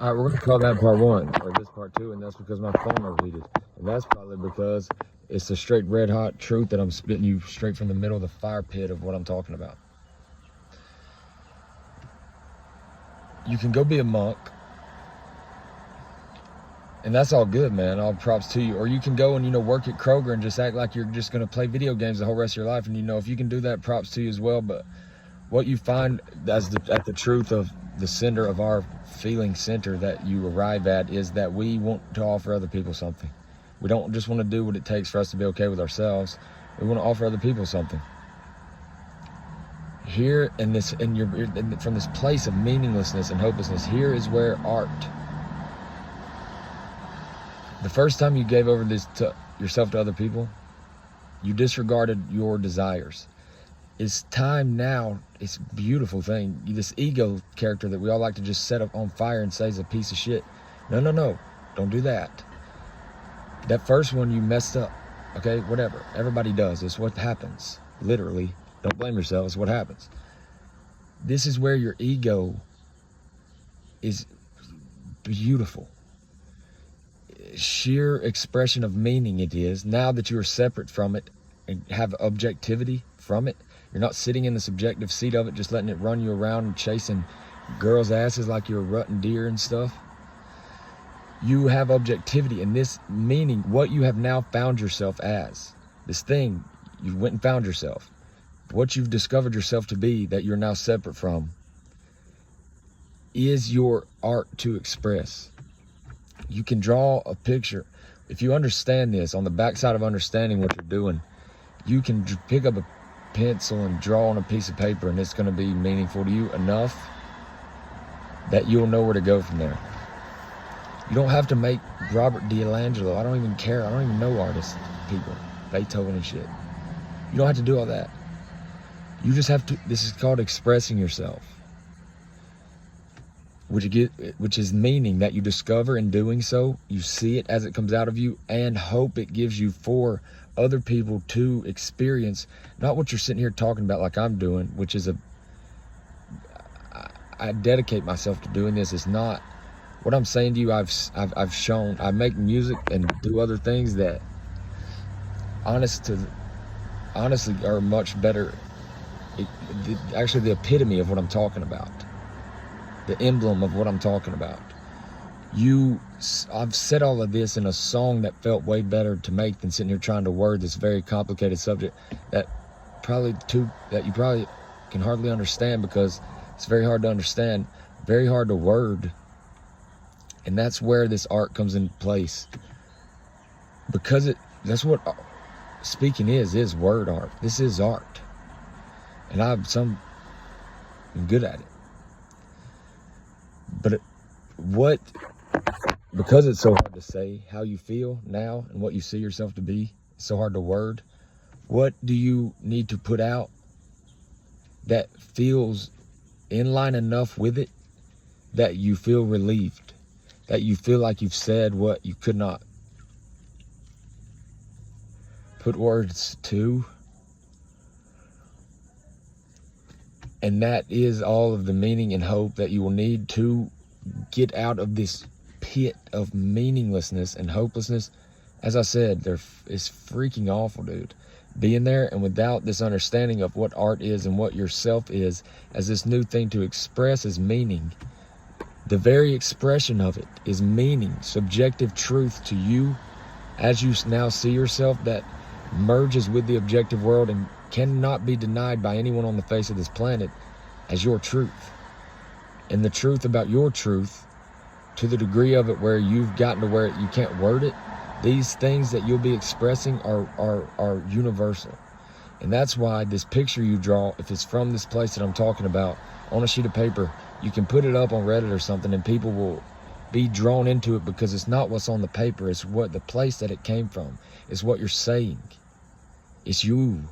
All right, we're going to call that part one, or this part two, and that's because my phone overheated. And that's probably because it's the straight red hot truth that I'm spitting you straight from the middle of the fire pit of what I'm talking about. You can go be a monk, and that's all good, man. All props to you. Or you can go and, you know, work at Kroger and just act like you're just going to play video games the whole rest of your life. And, you know, if you can do that, props to you as well. But what you find as at the truth of the center of our feeling center that you arrive at is that we want to offer other people something. We don't just want to do what it takes for us to be okay with ourselves. We want to offer other people something. Here in this, from this place of meaninglessness and hopelessness, here is where art. The first time you gave over yourself to other people, you disregarded your desires. It's time now, it's a beautiful thing. This ego character that we all like to just set up on fire and say is a piece of shit. No, don't do that. That first one you messed up, okay, whatever. Everybody does, it's what happens, literally. Don't blame yourself, it's what happens. This is where your ego is beautiful. Sheer expression of meaning it is, now that you're separate from it and have objectivity from it. You're not sitting in the subjective seat of it, just letting it run you around and chasing girls' asses like you're rutting deer and stuff. You have objectivity, and this meaning, what you have now found yourself as, this thing, you went and found yourself. What you've discovered yourself to be that you're now separate from is your art to express. You can draw a picture. If you understand this, on the backside of understanding what you're doing, you can pick up a pencil and draw on a piece of paper, and it's going to be meaningful to you enough that you'll know where to go from there. You don't have to make Robert D'Angelo. I don't even care. I don't even know artists, people, Beethoven and shit. You don't have to do all that. You just have to, this is called expressing yourself, which is meaning that you discover in doing so. You see it as it comes out of you and hope it gives you for other people to experience, not what you're sitting here talking about like I'm doing, which is I dedicate myself to doing this. It's not what I'm saying to you. I've shown, I make music and do other things that honestly are much better. Actually the epitome of what I'm talking about, the emblem of what I'm talking about. I've said all of this in a song that felt way better to make than sitting here trying to word this very complicated subject that you probably can hardly understand, because it's very hard to understand, very hard to word. And that's where this art comes into place, because that's what speaking is word art. This is art, and I'm good at it. But because it's so hard to say how you feel now and what you see yourself to be, it's so hard to word. What do you need to put out that feels in line enough with it that you feel relieved, that you feel like you've said what you could not put words to? And that is all of the meaning and hope that you will need to get out of this pit of meaninglessness and hopelessness. As I said, it's freaking awful, dude. Being there, and without this understanding of what art is and what yourself is as this new thing to express as meaning, the very expression of it is meaning, subjective truth to you as you now see yourself, that merges with the objective world and cannot be denied by anyone on the face of this planet as your truth. And the truth about your truth, to the degree of it where you've gotten to where you can't word it, these things that you'll be expressing are universal. And that's why this picture you draw, if it's from this place that I'm talking about, on a sheet of paper, you can put it up on Reddit or something, and people will be drawn into it, because it's not what's on the paper, it's what the place that it came from. It's what you're saying. It's you.